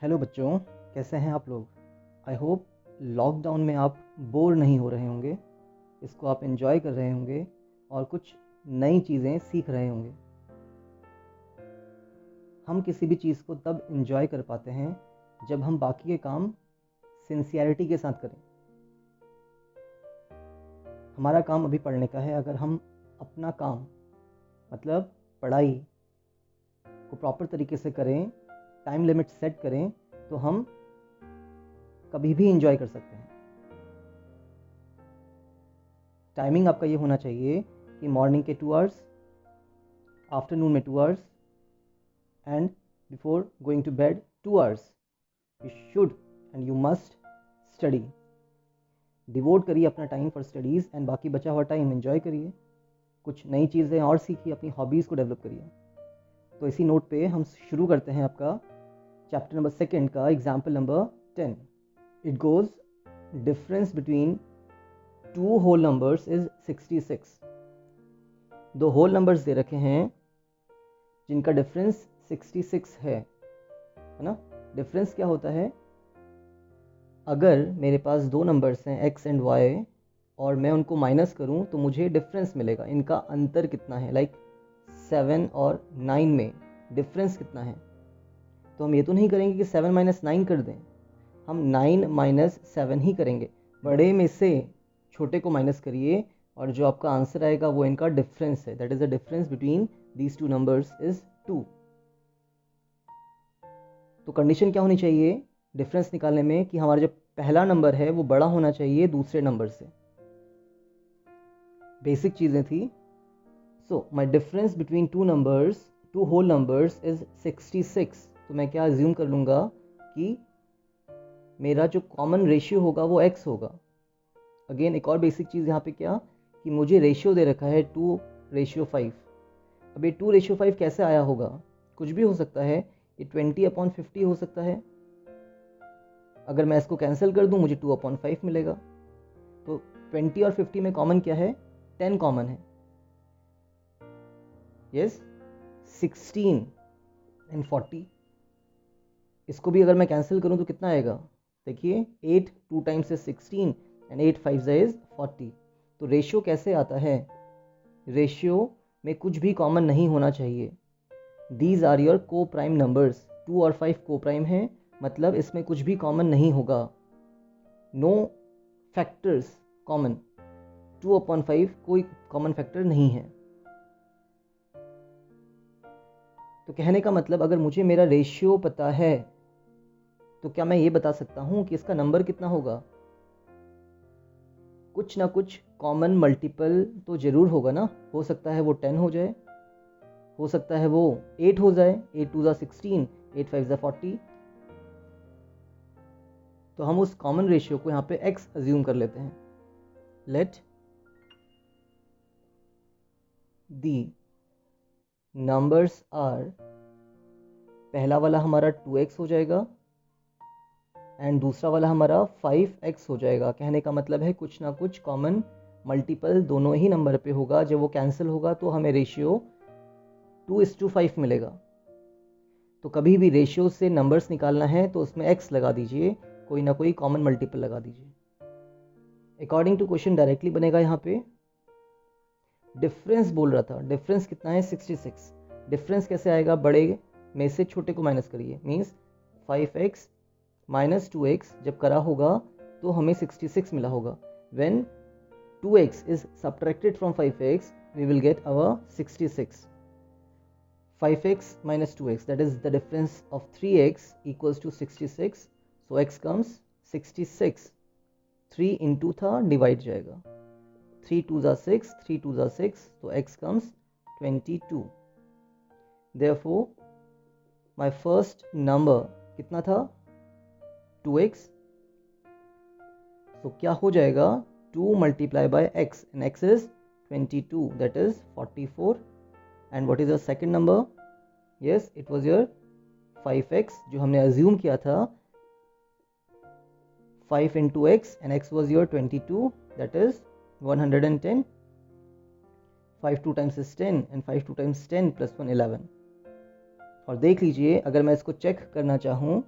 Hello बच्चों, कैसे हैं आप लोग। आई होप लॉकडाउन में आप बोर नहीं हो रहे होंगे, इसको आप एंजॉय कर रहे होंगे और कुछ नई चीज़ें सीख रहे होंगे। हम किसी भी चीज़ को तब एंजॉय कर पाते हैं जब हम बाकी के काम सिंसियरिटी के साथ करें। हमारा काम अभी पढ़ने का है। अगर हम अपना काम मतलब पढ़ाई को प्रॉपर तरीके से करें, टाइम लिमिट सेट करें, तो हम कभी भी एंजॉय कर सकते हैं। टाइमिंग आपका ये होना चाहिए कि मॉर्निंग के 2 आवर्स, आफ्टरनून में 2 hours and before going to bed 2 hours you should and you must study. Devote करिए अपना टाइम फॉर स्टडीज़ एंड बाकी बचा हुआ टाइम एंजॉय करिए, कुछ नई चीज़ें और सीखिए, अपनी हॉबीज़ को डेवलप करिए। तो इसी नोट पे हम शुरू करते हैं आपका चैप्टर नंबर 2 का example number 10। It goes difference between 2 whole numbers is 66। 2 whole numbers दे रखे हैं जिनका डिफरेंस 66 है ना। डिफरेंस क्या होता है? अगर मेरे पास 2 नंबर्स हैं x एंड y और मैं उनको माइनस करूं तो मुझे डिफरेंस मिलेगा। इनका अंतर कितना है, लाइक 7 और 9 में डिफरेंस कितना है। तो हम ये तो नहीं करेंगे कि 7 - 9 कर दें, हम 9 - 7 ही करेंगे। बड़े में से छोटे को माइनस करिए और जो आपका आंसर आएगा वो इनका डिफरेंस है। That is the difference between these 2 numbers is 2। तो कंडीशन क्या होनी चाहिए डिफरेंस निकालने में कि हमारा जो पहला नंबर है वो बड़ा होना चाहिए दूसरे नंबर से। बेसिक चीज़ें थी। So my difference between 2 numbers, 2 whole numbers is 66। तो मैं क्या अज्यूम कर लूँगा कि मेरा जो कॉमन रेशियो होगा वो x होगा। अगेन एक और बेसिक चीज़ यहाँ पे क्या कि मुझे रेशियो दे रखा है 2:5। अब ये 2:5 कैसे आया होगा? कुछ भी हो सकता है, ये 20/50 हो सकता है। अगर मैं इसको कैंसिल कर दूं मुझे 2/5 मिलेगा। तो 20 और 50 में कॉमन क्या है? 10 कॉमन है। Yes, 16 and 40। इसको भी अगर मैं कैंसिल करूं तो कितना आएगा? देखिए 8 2 टाइम्स इज 16 एंड 8 5 इज 40। तो रेशियो कैसे आता है? रेशियो में कुछ भी कॉमन नहीं होना चाहिए। दीज आर योर को प्राइम नंबर्स। 2 और 5 को प्राइम है, मतलब इसमें कुछ भी कॉमन नहीं होगा। Know factors common. 2/5 कोई कॉमन फैक्टर नहीं है। तो कहने का मतलब अगर मुझे मेरा रेशियो पता है तो क्या मैं ये बता सकता हूं कि इसका नंबर कितना होगा? कुछ ना कुछ कॉमन मल्टीपल तो जरूर होगा ना। हो सकता है वो 10 हो जाए, हो सकता है वो 8 हो जाए, 8 2 16, 8 5 40। तो हम उस कॉमन रेशियो को यहाँ पे x अज्यूम कर लेते हैं। लेट दी नंबर्स आर, पहला वाला हमारा 2x हो जाएगा एंड दूसरा वाला हमारा 5x हो जाएगा। कहने का मतलब है कुछ ना कुछ कॉमन मल्टीपल दोनों ही नंबर पे होगा। जब वो कैंसिल होगा तो हमें रेशियो 2:5 मिलेगा। तो कभी भी रेशियो से नंबर्स निकालना है तो उसमें x लगा दीजिए, कोई ना कोई कॉमन मल्टीपल लगा दीजिए। अकॉर्डिंग टू क्वेश्चन डायरेक्टली बनेगा। यहाँ पे डिफरेंस बोल रहा था, डिफरेंस कितना है? 66। डिफरेंस कैसे आएगा? बड़े में से छोटे को माइनस करिए, मीन्स 5x - 2x जब करा होगा तो हमें 66 मिला होगा। When 2x is subtracted from 5x we will get our 66. 5x - 2x, that is the difference of 3x equals to 66. So x comes 66. 3 into था डिवाइड जाएगा, 3 2 6, 3 2 6, तो x comes 22. Therefore my first number कितना था? 2x. तो क्या हो जाएगा? 2 multiplied by x, and x is 22, that is 44. And what is your second number? Yes, it was your 5x, जो हमने assume किया था 5 into x, and x was your 22, that is 110. 5 2 times is 10 and 5 2 times 10 plus 1 11. और देख लीजिए अगर मैं इसको चेक करना चाहूँ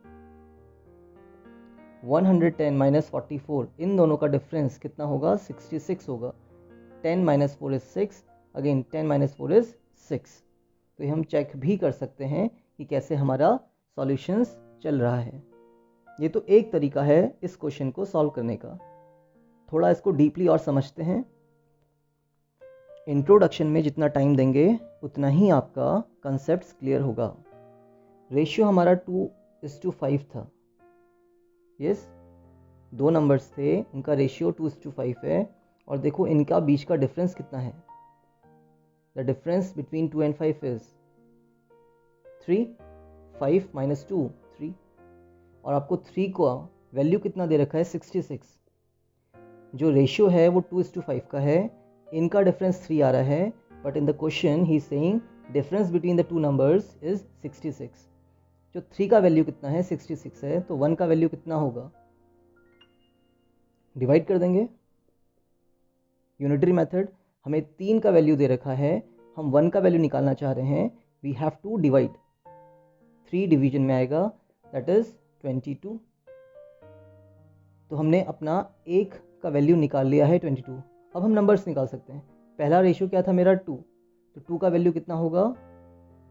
110 माइनस 44, इन दोनों का डिफरेंस कितना होगा? 66 होगा। 10 minus 4 is 6, again 10 minus 4 is 6। तो ये हम चेक भी कर सकते हैं कि कैसे हमारा सॉल्यूशंस चल रहा है। ये तो एक तरीका है इस क्वेश्चन को सॉल्व करने का। थोड़ा इसको डीपली और समझते हैं। इंट्रोडक्शन में जितना टाइम देंगे उतना ही आपका कंसेप्ट्स क्लियर होगा। रेशियो हमारा 2:5 था। यस, दो नंबर्स थे, उनका रेशियो 2:5 है। और देखो इनका बीच का डिफरेंस कितना है। The difference between 2 and 5 is 3। 5 minus 2 3, और आपको 3 का वैल्यू कितना दे रखा है? 66। जो रेशियो है वो 2:5 का है, इनका डिफरेंस 3 आ रहा है, but in the question he is saying difference between the two numbers is 66। जो 3 का वैल्यू कितना है? 66 है, तो 1 का वैल्यू कितना होगा? डिवाइड कर देंगे। यूनिटरी मेथड, हमें 3 का वैल्यू दे रखा है, हम 1 का वैल्यू निकालना चाह रहे हैं, we have to divide. 3 division में आएगा, दैट इज 22। तो हमने अपना 1 का वैल्यू निकाल लिया है 22। अब हम नंबर्स निकाल सकते हैं। पहला रेशियो क्या था मेरा? 2, तो 2 का वैल्यू कितना होगा?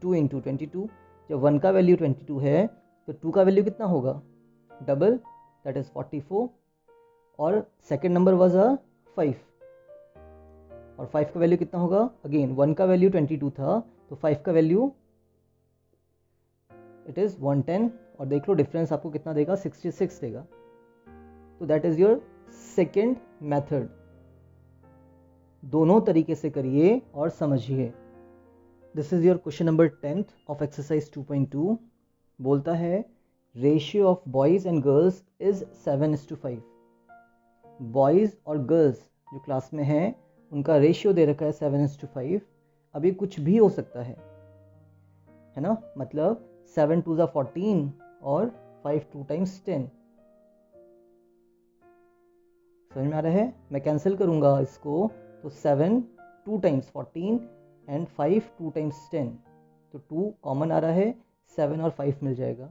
2 × 22। जब 1 का वैल्यू 22 है तो 2 का वैल्यू कितना होगा? Double, that is 44। और सेकेंड नंबर वाज 5, और 5 का वैल्यू कितना होगा? अगेन 1 का वैल्यू 22 था, तो 5 का वैल्यू इट इज 110। और देख लो डिफरेंस आपको कितना देगा? 66 देगा। तो that is your second method. दोनों तरीके से करिए और समझिए। This is your question number 10th of exercise 2.2। बोलता है ratio of boys and girls is 7:5। Boys और गर्ल्स जो क्लास में हैं उनका रेशियो दे रखा है 7:5। अब ये कुछ भी हो सकता है ना? मतलब 7 2 = 14 और 5 2 times 10। समझ में आ रहा है? मैं कैंसिल करूंगा इसको, तो 7 2 times 14 एंड 5 2 times 10, तो 2 कॉमन आ रहा है, 7 और 5 मिल जाएगा।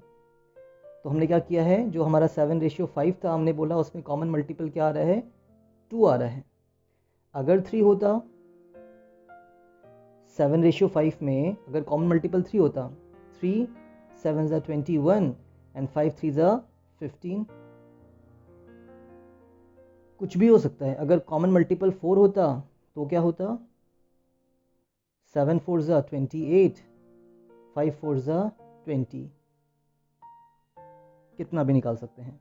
तो हमने क्या किया है, जो हमारा 7:5 था, हमने बोला उसमें कॉमन मल्टीपल क्या आ रहा है? 2 आ रहा है। अगर 3 होता, 7:5 में अगर कॉमन मल्टीपल 3 होता, 3 7 = 21 एंड 5 3 = 15। कुछ भी हो सकता है। अगर कॉमन मल्टीपल 4 होता तो क्या होता? 7 4 = 28, 5 4 = 20। कितना भी निकाल सकते हैं।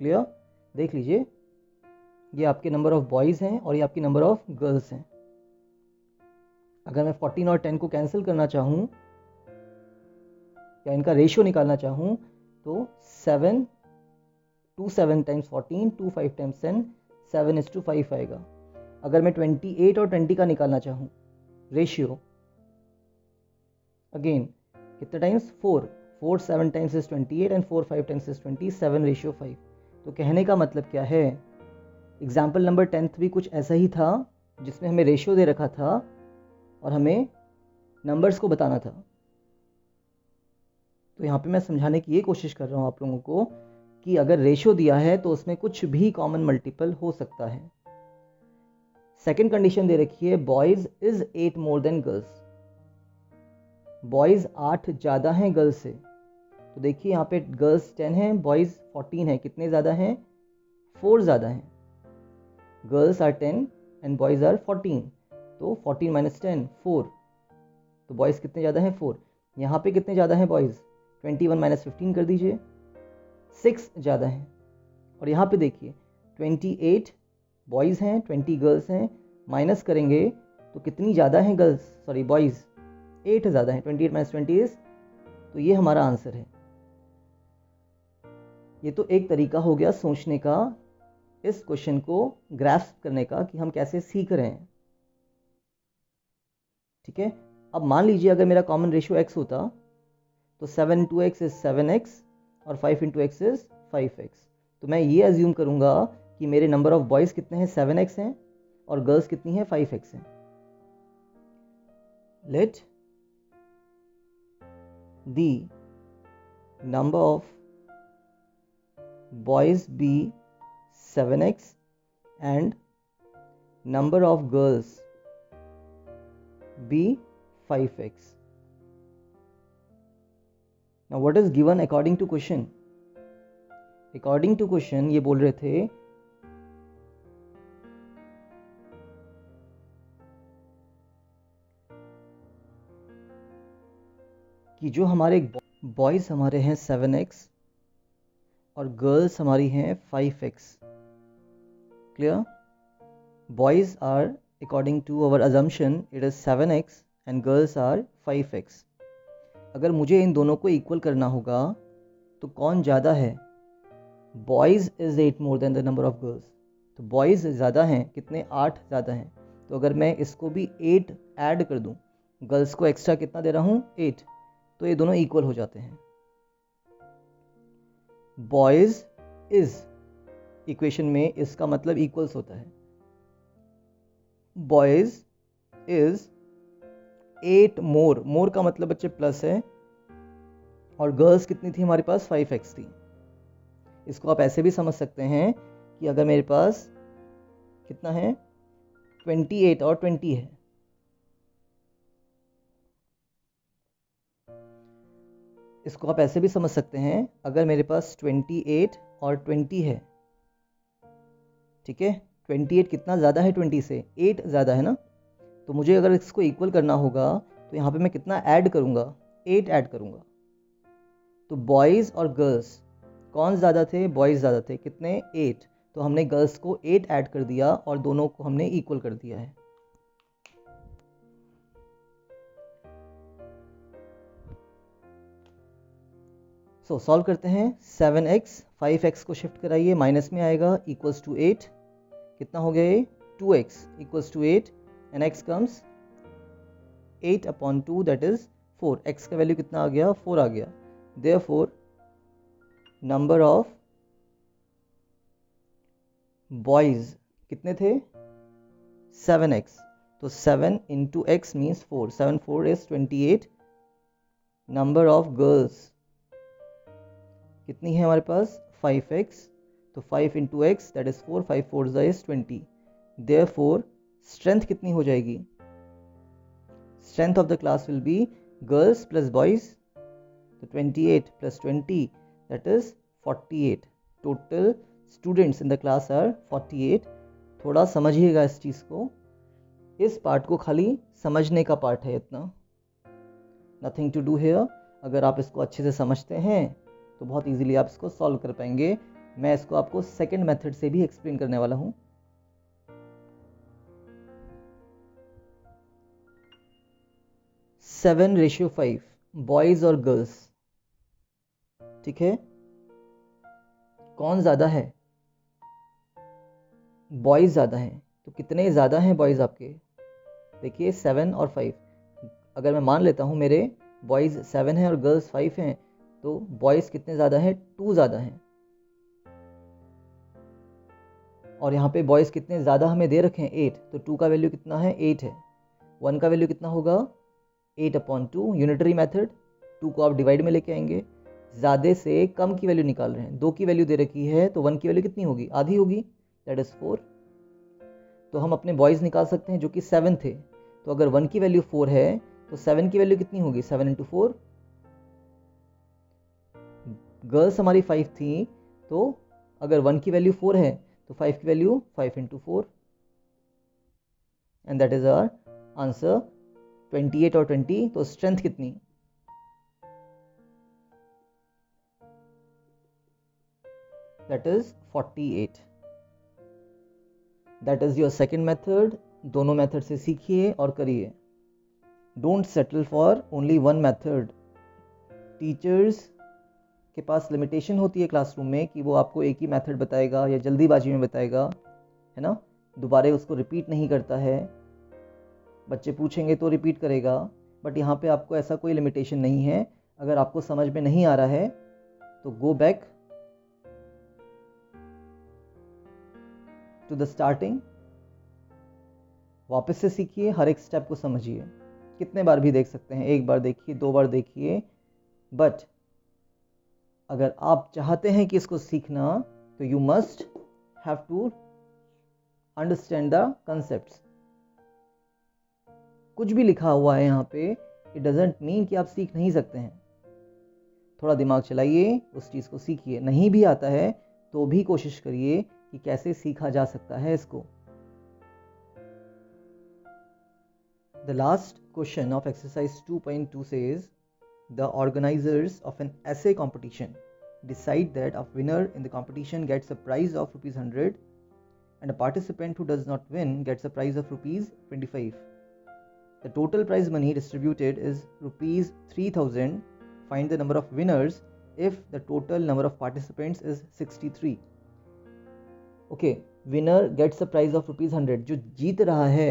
क्लियर? देख लीजिए, ये आपके नंबर ऑफ बॉयज हैं और ये आपकी नंबर ऑफ गर्ल्स हैं। अगर मैं 14 और 10 को कैंसिल करना चाहूँ या इनका रेशियो निकालना चाहूँ, तो 7 2 7 times 14, 2 5 times 10, 7:5 आएगा। अगर मैं 28 और 20 का निकालना चाहूँ रेशियो, अगेन कितने times? 4 7 times is 28 and 4 5 times is 20, 7:5। तो कहने का मतलब क्या है? एग्जाम्पल नंबर 10th भी कुछ ऐसा ही था, जिसमें हमें रेशियो दे रखा था और हमें नंबर्स को बताना था। तो यहाँ पे मैं समझाने की ये कोशिश कर रहा हूँ आप लोगों को कि अगर रेशियो दिया है तो उसमें कुछ भी कॉमन मल्टीपल हो सकता है। सेकंड कंडीशन दे रखी है, boys is 8 more than girls. Boys 8 ज़्यादा हैं गर्ल्स से। तो देखिए यहाँ पे गर्ल्स 10 हैं, बॉयज 14 हैं। कितने ज़्यादा हैं? 4 ज़्यादा हैं। Girls are 10 and boys are 14, तो 14 - 10 4, तो बॉयज़ कितने ज़्यादा हैं? 4। यहाँ पे कितने ज़्यादा हैं बॉयज़? 21 - 15 कर दीजिए, 6 ज़्यादा हैं। और यहाँ पे देखिए 28 बॉयज़ हैं, 20 गर्ल्स हैं, माइनस करेंगे तो कितनी ज़्यादा हैं गर्ल्स? सॉरी बॉयज़ 8 ज़्यादा हैं। 28 - 20 इज, तो ये हमारा आंसर है। ये तो एक तरीका हो गया सोचने का, इस क्वेश्चन को ग्रास्प करने का कि हम कैसे सीख रहे हैं। ठीक है, अब मान लीजिए अगर मेरा कॉमन रेशियो x होता तो 7 × x इज 7x और 5 × x इज 5x। तो मैं ये अज्यूम करूंगा कि मेरे नंबर ऑफ बॉयज़ कितने हैं? 7x हैं और गर्ल्स कितनी हैं? 5x हैं। Let the number of boys be 7x and number of girls be 5x. Now what is given according to question? According to question ये बोल रहे थे कि जो हमारे बॉयज़ हमारे हैं 7x और गर्ल्स हमारी हैं 5x. Clear? Boys are according to our assumption it is 7x and girls are 5x. अगर मुझे इन दोनों को इक्वल करना होगा तो कौन ज़्यादा है? Boys is 8 more than the number of girls. तो बॉयज़ ज़्यादा हैं, कितने? 8 ज़्यादा हैं. तो अगर मैं इसको भी 8 ऐड कर दूं, गर्ल्स को एक्स्ट्रा कितना दे रहा हूँ? 8. तो ये दोनों इक्वल हो जाते हैं. बॉयज़ इज़ इक्वेशन में इसका मतलब इक्वल्स होता है. बॉयज़ इज़ 8 मोर. मोर का मतलब बच्चे प्लस है, और गर्ल्स कितनी थी हमारे पास? 5x थी. इसको आप ऐसे भी समझ सकते हैं कि अगर मेरे पास कितना है? 28 और 20 है. इसको आप ऐसे भी समझ सकते हैं, अगर मेरे पास 28 और 20 है, ठीक है, 28 कितना ज़्यादा है 20 से? 8 ज़्यादा है ना. तो मुझे अगर इसको इक्वल करना होगा तो यहाँ पे मैं कितना ऐड करूँगा? 8 ऐड करूँगा. तो बॉयज़ और गर्ल्स कौन ज़्यादा थे? बॉयज़ ज़्यादा थे. कितने? 8. तो हमने गर्ल्स को 8 ऐड कर दिया और दोनों को हमने इक्वल कर दिया है. सो सॉल्व करते हैं. 7x 5x को शिफ्ट कराइए, माइनस में आएगा, इक्वल्स टू 8. कितना हो गया ये? 2x equals to 8 and x comes 8/2 that is 4. x का वैल्यू कितना आ गया? 4 आ गया. देयरफॉर नंबर ऑफ बॉयज़ कितने थे? 7x. तो 7 into x means 4. 7 4 is 28. Number of girls कितनी है हमारे पास? 5x. तो 5 into X that is 4. 5 4 is 20. Therefore strength कितनी हो जाएगी? Strength of the class will be girls plus boys. तो 28 plus 20 that is 48. Total students in the class are 48. थोड़ा समझिएगा इस चीज़ को. इस पार्ट को खाली समझने का पार्ट है इतना, नथिंग टू डू हेयर. अगर आप इसको अच्छे से समझते हैं तो बहुत इजीली आप इसको सॉल्व कर पाएंगे. मैं इसको आपको सेकंड मेथड से भी एक्सप्लेन करने वाला हूँ. 7:5 बॉयज़ और गर्ल्स, ठीक है, कौन ज़्यादा है? बॉयज़ ज़्यादा हैं. तो कितने ज़्यादा हैं बॉयज़ आपके? देखिए 7 और 5. अगर मैं मान लेता हूँ मेरे बॉयज़ 7 हैं और गर्ल्स 5 हैं, तो बॉयज़ कितने ज़्यादा हैं? 2 ज़्यादा हैं. और यहाँ पे बॉयज़ कितने ज़्यादा हमें दे रखे हैं? 8. तो 2 का वैल्यू कितना है? 8 है. 1 का वैल्यू कितना होगा? 8/2. Unitary method. 2 को आप डिवाइड में लेके आएंगे. ज़्यादा से कम की वैल्यू निकाल रहे हैं. 2 की वैल्यू दे रखी है तो 1 की वैल्यू कितनी होगी? आधी होगी, दैट इज़ 4. तो हम अपने बॉयज़ निकाल सकते हैं जो कि 7 थे. तो अगर 1 की वैल्यू 4 है तो 7 की वैल्यू कितनी होगी? 7 इंटू 4. गर्ल्स हमारी 5 थी, तो अगर 1 की वैल्यू 4 है तो 5 की value 5 into 4. And that is our answer 28 और 20. तो स्ट्रेंथ कितनी? That is 48. That is your second method. दोनों मेथड से सीखिए और करिए. Don't settle for only one method. Teachers के पास लिमिटेशन होती है क्लासरूम में कि वो आपको एक ही मेथड बताएगा या जल्दीबाजी में बताएगा, है ना, दोबारा उसको रिपीट नहीं करता है. बच्चे पूछेंगे तो रिपीट करेगा. बट यहाँ पे आपको ऐसा कोई लिमिटेशन नहीं है. अगर आपको समझ में नहीं आ रहा है तो go back to the starting. वापस से सीखिए, हर एक स्टेप को समझिए. कितने बार भी देख सकते हैं, एक बार देखिए, 2 बार देखिए, बट अगर आप चाहते हैं कि इसको सीखना तो you must have to understand the concepts. कुछ भी लिखा हुआ है यहाँ पे, इट डजंट मीन कि आप सीख नहीं सकते हैं। थोड़ा दिमाग चलाइए, उस चीज़ को सीखिए। नहीं भी आता है तो भी कोशिश करिए कि कैसे सीखा जा सकता है इसको। The last question of exercise 2.2 says, the organizers of an essay competition decide that a winner in the competition gets a prize of rupees 100 and a participant who does not win gets a prize of rupees 25. The total prize money distributed is rupees 3000. Find the number of winners if the total number of participants is 63. Okay, winner gets a prize of rupees 100. जो जीत रहा है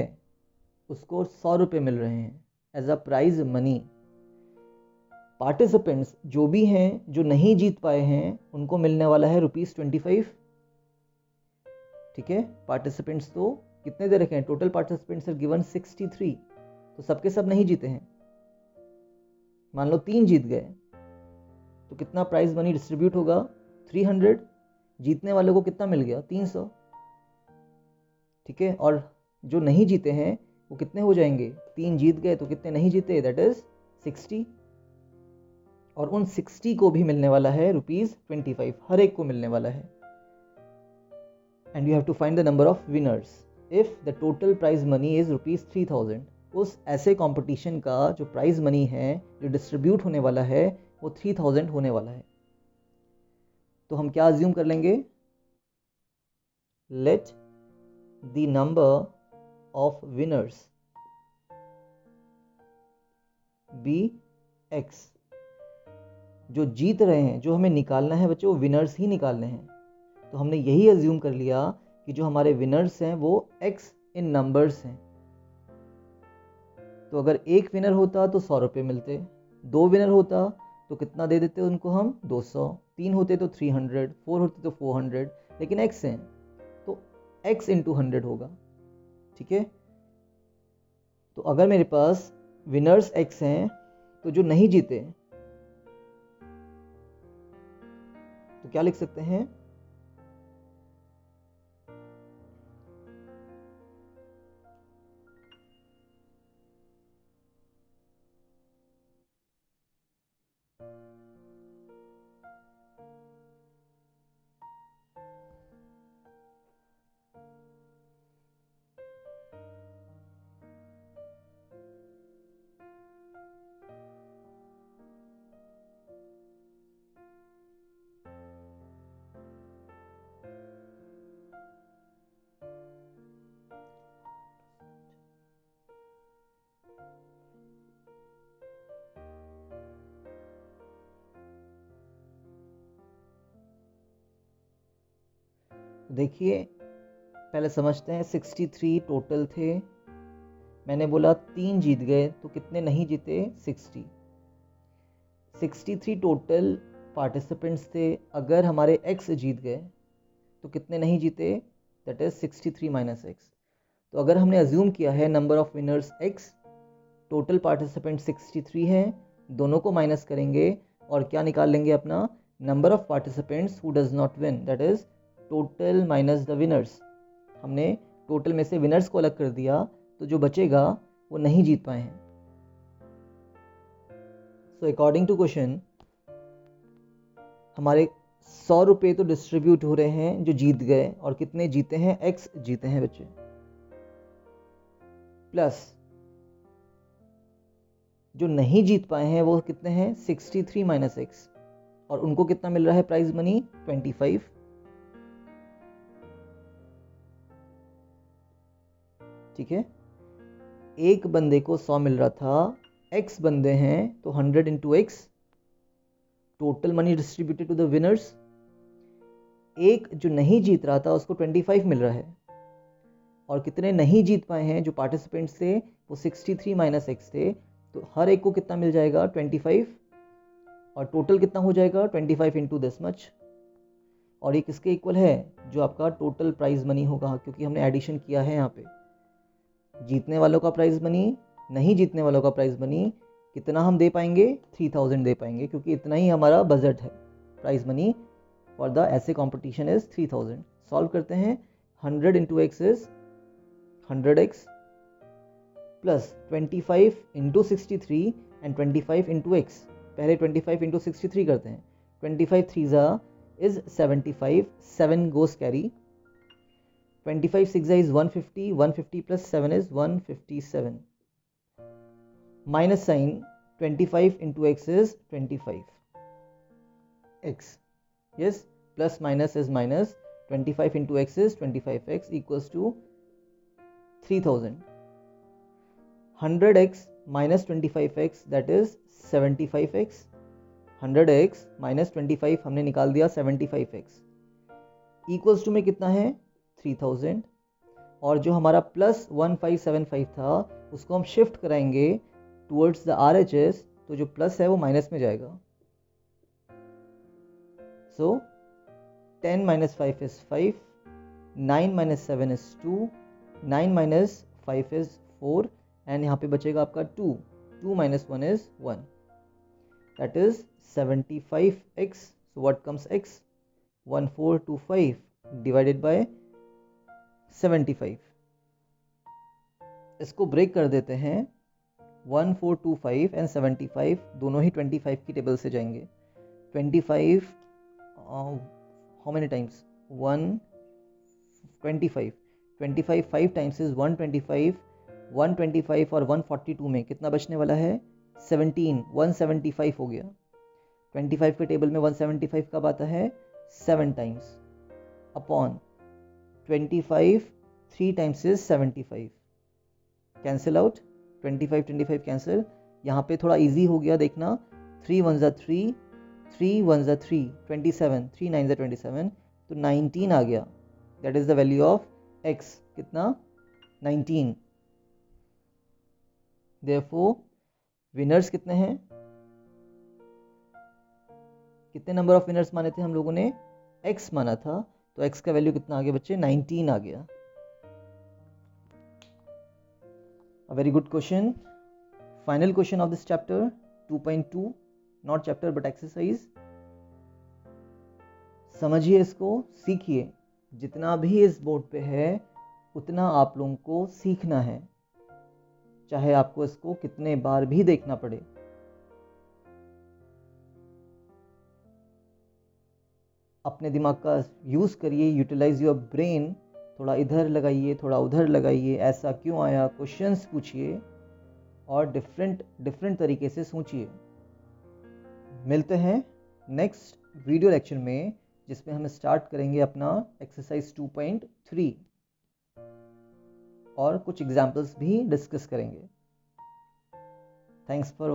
उसको 100 रुपये मिल रहे हैं as a prize money. Participants जो भी हैं जो नहीं जीत पाए हैं उनको मिलने वाला है रुपीज 25। ठीक है, पार्टिसिपेंट्स तो कितने दे रखे हैं? टोटल पार्टिसिपेंट्स आर गिवन 63, तो सबके सब नहीं जीते हैं। मान लो 3 जीत गए तो कितना प्राइज मनी डिस्ट्रीब्यूट होगा? 300। जीतने वालों को कितना मिल गया? 300। ठीक है, और जो नहीं जीते हैं वो कितने हो जाएंगे? 3 जीत गए तो कितने नहीं जीते? That is 60। और उन 60 को भी मिलने वाला है रुपीज 25, हर एक को मिलने वाला है। And you have to find the number of winners if the total prize money is rupees 3000। उस ऐसे कंपटीशन का जो प्राइज मनी है जो डिस्ट्रीब्यूट होने वाला है वो 3000 होने वाला है। तो हम क्या अज्यूम कर लेंगे? Let the number of winners be x। जो जीत रहे हैं, जो हमें निकालना है बच्चों, वो विनर्स ही निकालने हैं। तो हमने यही अज्यूम कर लिया कि जो हमारे विनर्स हैं वो x इन नंबर्स हैं। तो अगर एक विनर होता तो 100 रुपये मिलते, 2 विनर होता तो कितना दे देते उनको हम? 200, 3 होते तो 300, 4 होते तो 400, लेकिन x हैं तो x इंटू 100 होगा। ठीक है, तो अगर मेरे पास विनर्स x हैं तो जो नहीं जीते तो क्या लिख सकते हैं? देखिए, पहले समझते हैं। 63 टोटल थे। मैंने बोला 3 जीत गए तो कितने नहीं जीते? 60। 63 टोटल पार्टिसिपेंट्स थे। अगर हमारे x जीत गए तो कितने नहीं जीते? That is 63 minus x। तो अगर हमने अज्यूम किया है number of winners x, total participant 63 हैं, दोनों को माइनस करेंगे और क्या निकाल लेंगे अपना? Number of participants who does not win, that is total minus the winners. हमने टोटल में से विनर्स को अलग कर दिया तो जो बचेगा वो नहीं जीत पाए हैं। सो अकॉर्डिंग टू क्वेश्चन हमारे 100 रुपये तो डिस्ट्रीब्यूट हो रहे हैं जो जीत गए, और कितने जीते हैं? x जीते हैं बच्चे, प्लस जो नहीं जीत पाए हैं वो कितने हैं? 63 माइनस x, और उनको कितना मिल रहा है प्राइज मनी? 25। ठीक है, एक बंदे को 100 मिल रहा था, x बंदे हैं तो 100 into x, total money distributed to the winners. एक जो नहीं जीत रहा था उसको 25 मिल रहा है, और कितने नहीं जीत पाए हैं जो पार्टिसिपेंट्स थे वो 63 माइनस x थे, तो हर एक को कितना मिल जाएगा? 25, और टोटल कितना हो जाएगा? 25 इंटू दिस मच। और ये किसके इक्वल है? जो आपका टोटल प्राइज मनी होगा, क्योंकि हमने एडिशन किया है यहाँ पे। जीतने वालों का प्राइज मनी, नहीं जीतने वालों का प्राइज मनी कितना हम दे पाएंगे? 3000 दे पाएंगे, क्योंकि इतना ही हमारा बजट है। प्राइज मनी फॉर द ऐसे कॉम्पिटिशन इज 3000. सॉल्व करते हैं. 100 into x is 100x plus 25 into 63 and 25 into x. पहले 25 into 63 करते हैं. 25 3 is 75, 7 goes carry. 25 6 is 150, 150 plus 7 is 157. Minus sign, 25 into x is 25 x. Yes, plus minus is minus. 25 into x is 25x equals to 3000. 100x minus 25x, that is 75x. 100x minus 25 हमने निकाल दिया 75x, equals to में कितना है 3000. और जो हमारा plus 1575 था उसको हम शिफ्ट कराएंगे टूवर्ड्स द RHS, तो जो प्लस है वो माइनस में जाएगा. सो 10 minus 5 is 5, 9 minus 7 is 2, 9 minus 5 is 4, and यहाँ पे बचेगा आपका 2. 2 minus 1 is 1, that is 75x. so what comes x? 1425 divided by 75. इसको ब्रेक कर देते हैं. 1425 एंड 75 दोनों ही 25 की टेबल से जाएंगे. 25 how many times? 125. 25 5 times is 125. 125 और 142 में कितना बचने वाला है 17. 175 हो गया. 25 के टेबल में 175 कब आता है 7 times upon 25 3 times is 75. Cancel out. 25 cancel. यहाँ पे थोड़ा इजी हो गया देखना. 3 1 3, 3 1 3, 27, 3 9 27, तो 19 आ गया. That is the value of x. कितना 19. देयरफॉर विनर्स कितने हैं, कितने नंबर ऑफ विनर्स माने थे हम लोगों ने, x माना था, तो x का वैल्यू कितना आ गया बच्चे 19 आ गया. A very good question. Final question of this chapter 2.2, not chapter but exercise. समझिए इसको, सीखिए. जितना भी इस बोर्ड पे है उतना आप लोगों को सीखना है, चाहे आपको इसको कितने बार भी देखना पड़े. अपने दिमाग का यूज करिए, यूटिलाइज योर ब्रेन. थोड़ा इधर लगाइए, थोड़ा उधर लगाइए, ऐसा क्यों आया, क्वेश्चंस पूछिए और डिफरेंट तरीके से सोचिए. मिलते हैं नेक्स्ट वीडियो लेक्चर में, जिसमें हम स्टार्ट करेंगे अपना एक्सरसाइज 2.3 और कुछ एग्जाम्पल्स भी डिस्कस करेंगे. Thanks for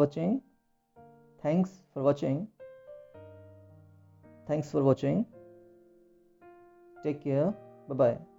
watching. Take care. Bye bye.